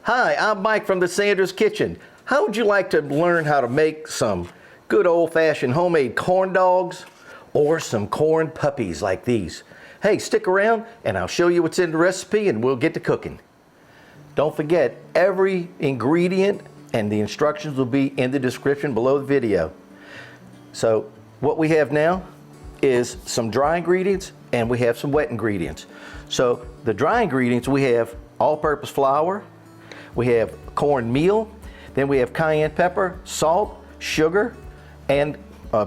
Hi, I'm Mike from the Sanders Kitchen. How would you like to learn how to make some good old-fashioned homemade corn dogs or some corn puppies like these? Hey, stick around and I'll show you what's in the recipe and we'll get to cooking. Don't forget, every ingredient and the instructions will be in the description below the video. So what we have now is some dry ingredients and we have some wet ingredients. So the dry ingredients, we have all-purpose flour, we have cornmeal, then we have cayenne pepper, salt, sugar, and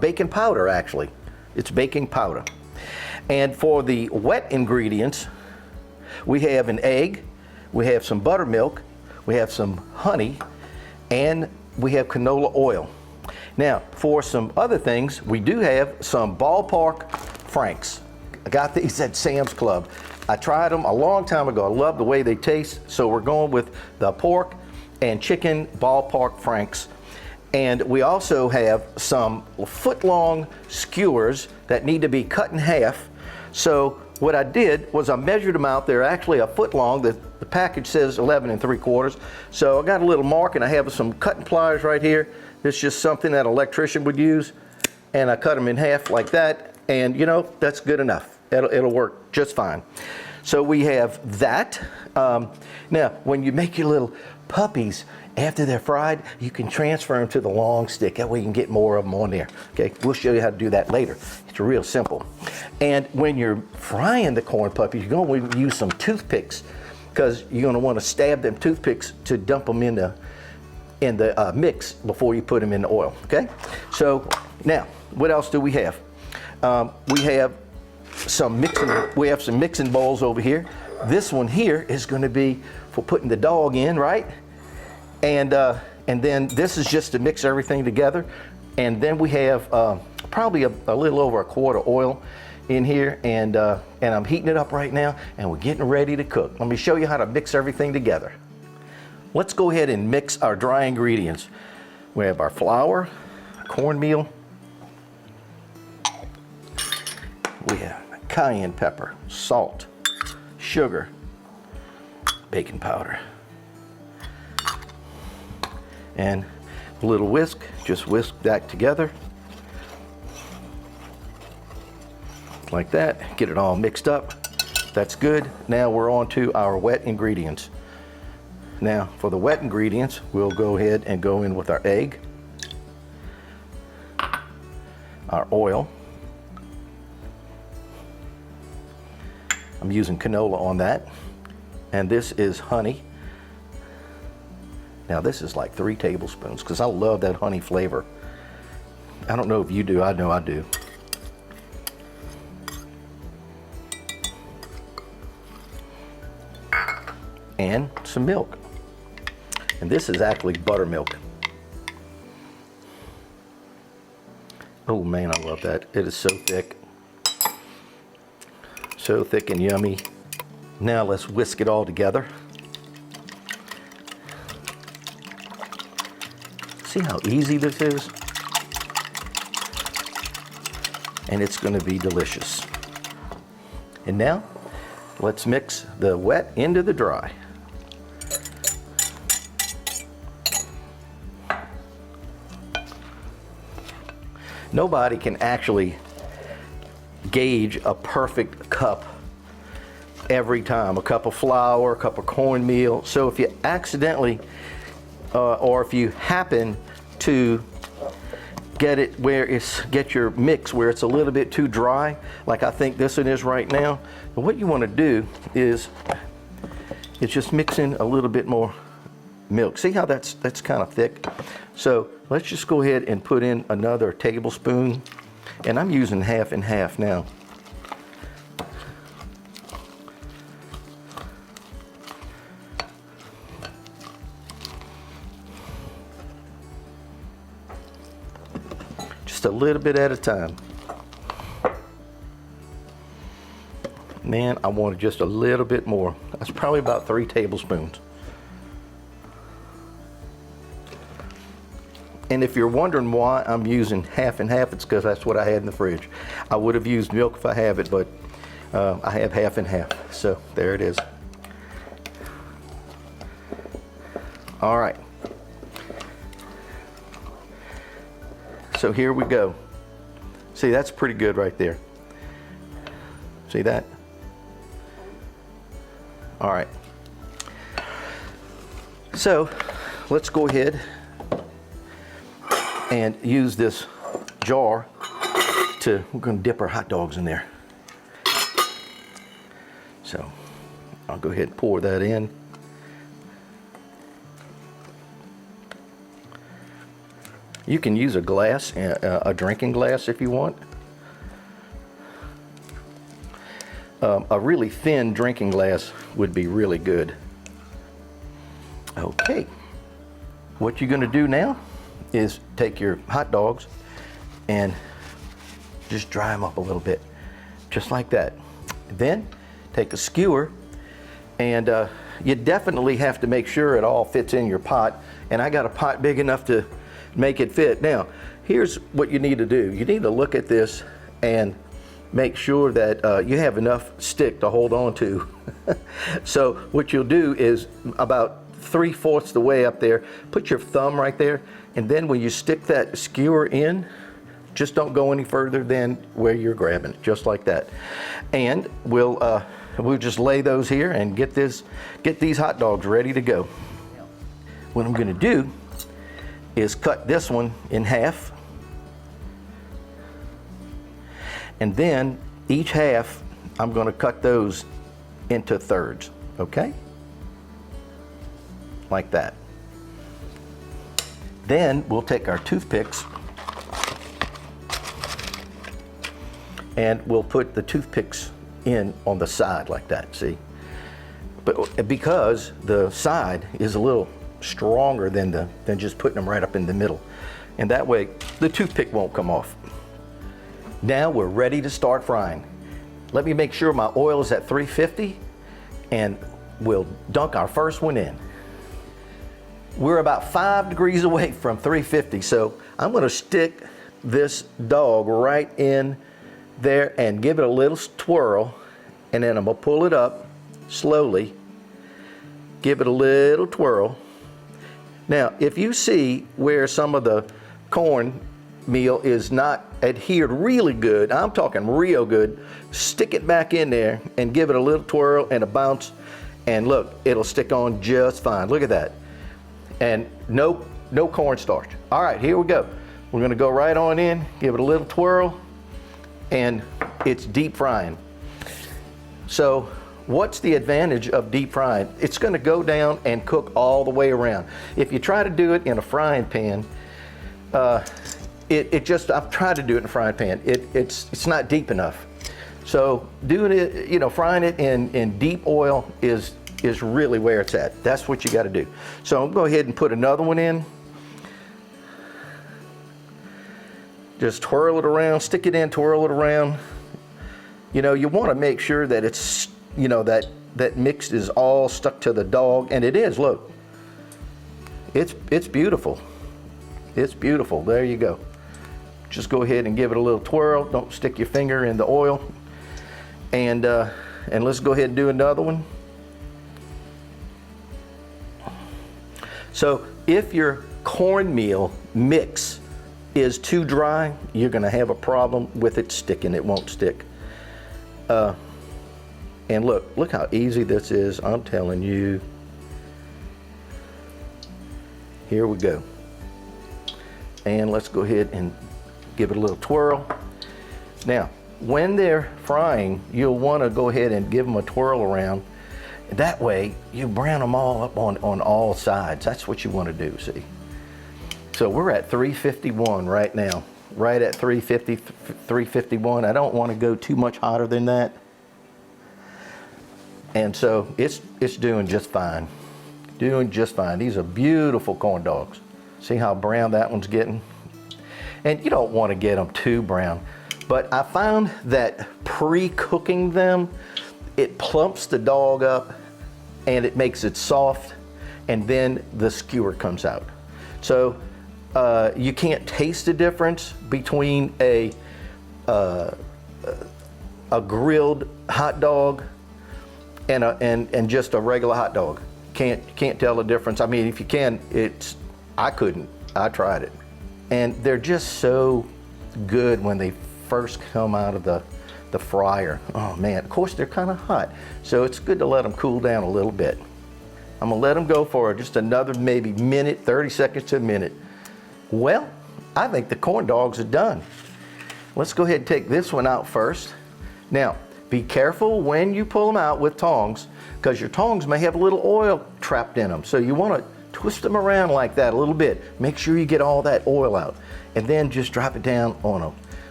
baking powder actually. It's baking powder. And for the wet ingredients, we have an egg, we have some buttermilk, we have some honey, and we have canola oil. Now, for some other things, we do have some ballpark franks. I got these at Sam's Club. I tried them a long time ago. I love the way they taste, so we're going with the pork and chicken ballpark franks. And we also have some foot-long skewers that need to be cut in half. So what I did was I measured them out. They're actually a foot long. The package says 11 3/4. So I got a little mark and I have some cutting pliers right here. It's just something that an electrician would use. And I cut them in half like that. And you know, that's good enough. It'll work just fine. So we have that. Now, when you make your little puppies, after they're fried, you can transfer them to the long stick. That way you can get more of them on there. Okay, we'll show you how to do that later. It's real simple. And when you're frying the corn puppies, you're going to use some toothpicks because you're going to want to stab them toothpicks to dump them in the mix before you put them in the oil. Okay, so now what else do we have? We have some mixing bowls over here. This one here is going to be for putting the dog in, right? And then this is just to mix everything together. And then we have probably a little over a quart of oil in here, and I'm heating it up right now, and we're getting ready to cook. Let me show you how to mix everything together. Let's go ahead and mix our dry ingredients. We have our flour, cornmeal, we have cayenne pepper, salt, sugar, baking powder, and a little whisk. Just whisk that together like that. Get it all mixed up. That's good. Now we're on to our wet ingredients. Now for the wet ingredients, we'll go ahead and go in with our egg, our oil. I'm using canola on that, and this is honey. Now this is like 3 tablespoons because I love that honey flavor. I don't know if you do, I know I do. And some milk. And this is actually buttermilk. Oh man, I love that. It is so thick. So thick and yummy. Now let's whisk it all together. See how easy this is? And it's going to be delicious. And now let's mix the wet into the dry. Nobody can actually gauge a perfect cup every time. A cup of flour, a cup of cornmeal. So if you accidentally or if you happen to get your mix where it's a little bit too dry, like I think this one is right now, what you want to do is just mix in a little bit more milk. See how that's kind of thick? So let's just go ahead and put in another tablespoon, and I'm using half and half now. Just a little bit at a time. Man, I wanted just a little bit more. That's probably about 3 tablespoons. And if you're wondering why I'm using half and half, it's because that's what I had in the fridge. I would have used milk if I have it, but I have half and half. So there it is. All right. So here we go. See, that's pretty good right there. See that? All right. So let's go ahead and use this jar we're going to dip our hot dogs in there. So I'll go ahead and pour that in. You can use a glass, a drinking glass if you want. A really thin drinking glass would be really good. Okay, what you're going to do now is take your hot dogs and just dry them up a little bit, just like that. Then take a skewer, and you definitely have to make sure it all fits in your pot, and I got a pot big enough to make it fit. Now, here's what you need to do. You need to look at this and make sure that you have enough stick to hold on to. So what you'll do is about 3/4 the way up there, put your thumb right there, and then when you stick that skewer in, just don't go any further than where you're grabbing it, just like that. And we'll just lay those here and get these hot dogs ready to go. What I'm going to do is cut this one in half, and then each half I'm going to cut those into thirds, okay? Like that. Then we'll take our toothpicks and we'll put the toothpicks in on the side like that, see? But because the side is a little stronger than just putting them right up in the middle, and that way the toothpick won't come off. Now we're ready to start frying. Let me make sure my oil is at 350, and we'll dunk our first one in. We're about 5 degrees away from 350, so I'm going to stick this dog right in there and give it a little twirl, and then I'm going to pull it up slowly, give it a little twirl. Now, if you see where some of the cornmeal is not adhered really good, I'm talking real good, stick it back in there and give it a little twirl and a bounce, and look, it'll stick on just fine. Look at that. And no cornstarch. All right, here we go. We're going to go right on in, give it a little twirl, and it's deep frying. So what's the advantage of deep frying? It's going to go down and cook all the way around. If you try to do it in a frying pan, I've tried to do it in a frying pan. It's not deep enough. So doing it, frying it in deep oil is really where it's at. That's what you got to do. So I'm going to go ahead and put another one in. Just twirl it around, stick it in, twirl it around. You want to make sure that it's, that mix is all stuck to the dog, and it is, look. It's beautiful. It's beautiful. There you go. Just go ahead and give it a little twirl. Don't stick your finger in the oil. And let's go ahead and do another one. So if your cornmeal mix is too dry, you're going to have a problem with it sticking. It won't stick. And look how easy this is. I'm telling you. Here we go. And let's go ahead and give it a little twirl. Now, when they're frying, you'll want to go ahead and give them a twirl around. That way, you brown them all up on all sides. That's what you want to do, see? So we're at 351 right now. Right at 350, 351. I don't want to go too much hotter than that. And so it's doing just fine. Doing just fine. These are beautiful corn dogs. See how brown that one's getting? And you don't want to get them too brown. But I found that pre-cooking them, it plumps the dog up and it makes it soft, and then the skewer comes out. So you can't taste the difference between a grilled hot dog and just a regular hot dog. Can't tell the difference. I mean, if you can, I couldn't. I tried it. And they're just so good when they first come out of the fryer. Oh man, of course they're kind of hot, so it's good to let them cool down a little bit. I'm gonna let them go for just another maybe minute, 30 seconds to a minute. Well, I think the corn dogs are done. Let's go ahead and take this one out first. Now, be careful when you pull them out with tongs, because your tongs may have a little oil trapped in them. So you want to twist them around like that a little bit. Make sure you get all that oil out, and then just drop it down on a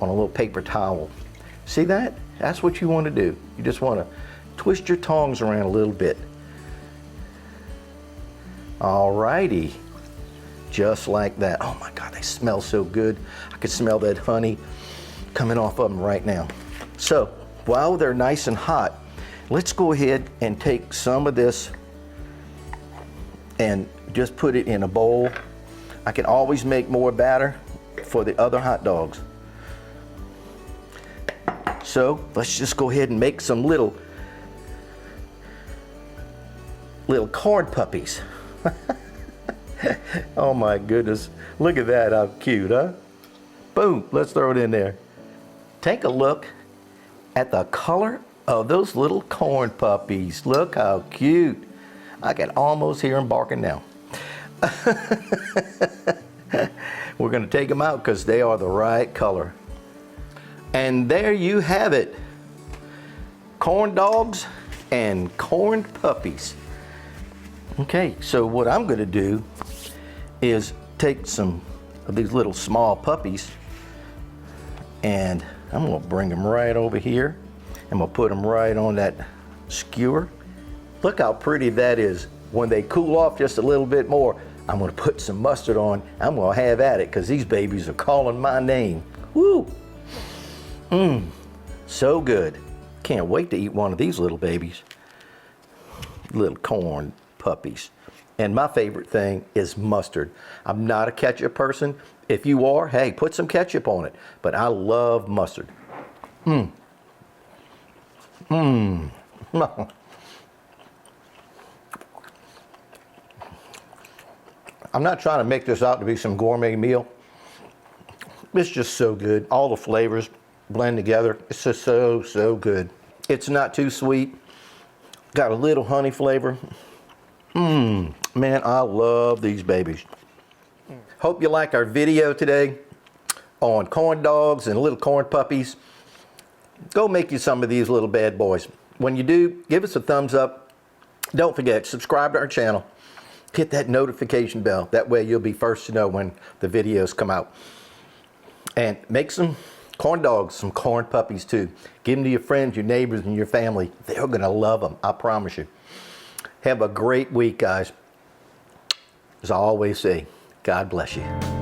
little paper towel. See that? That's what you want to do. You just want to twist your tongs around a little bit. All righty, just like that. Oh my God, they smell so good. I can smell that honey coming off of them right now. So while they're nice and hot, let's go ahead and take some of this and just put it in a bowl. I can always make more batter for the other hot dogs. So let's just go ahead and make some little corn puppies. Oh my goodness, look at that, how cute, huh? Boom, let's throw it in there. Take a look at the color of those little corn puppies. Look how cute. I can almost hear them barking now. We're gonna take them out because they are the right color. And there you have it. Corn dogs and corn puppies. Okay, so what I'm gonna do is take some of these little small puppies and I'm gonna bring them right over here. I'm gonna put them right on that skewer. Look how pretty that is. When they cool off just a little bit more, I'm gonna put some mustard on. I'm gonna have at it because these babies are calling my name. Woo! So good. Can't wait to eat one of these little babies. Little corn puppies. And my favorite thing is mustard. I'm not a ketchup person. If you are, hey, put some ketchup on it. But I love mustard. I'm not trying to make this out to be some gourmet meal. It's just so good. All the flavors blend together. It's just so good. It's not too sweet. Got a little honey flavor. Man, I love these babies. Hope you liked our video today on corn dogs and little corn puppies. Go make you some of these little bad boys. When you do, give us a thumbs up. Don't forget, subscribe to our channel. Hit that notification bell. That way you'll be first to know when the videos come out. And make some corn dogs, some corn puppies too. Give them to your friends, your neighbors, and your family. They're gonna love them, I promise you. Have a great week, guys. As I always say, God bless you.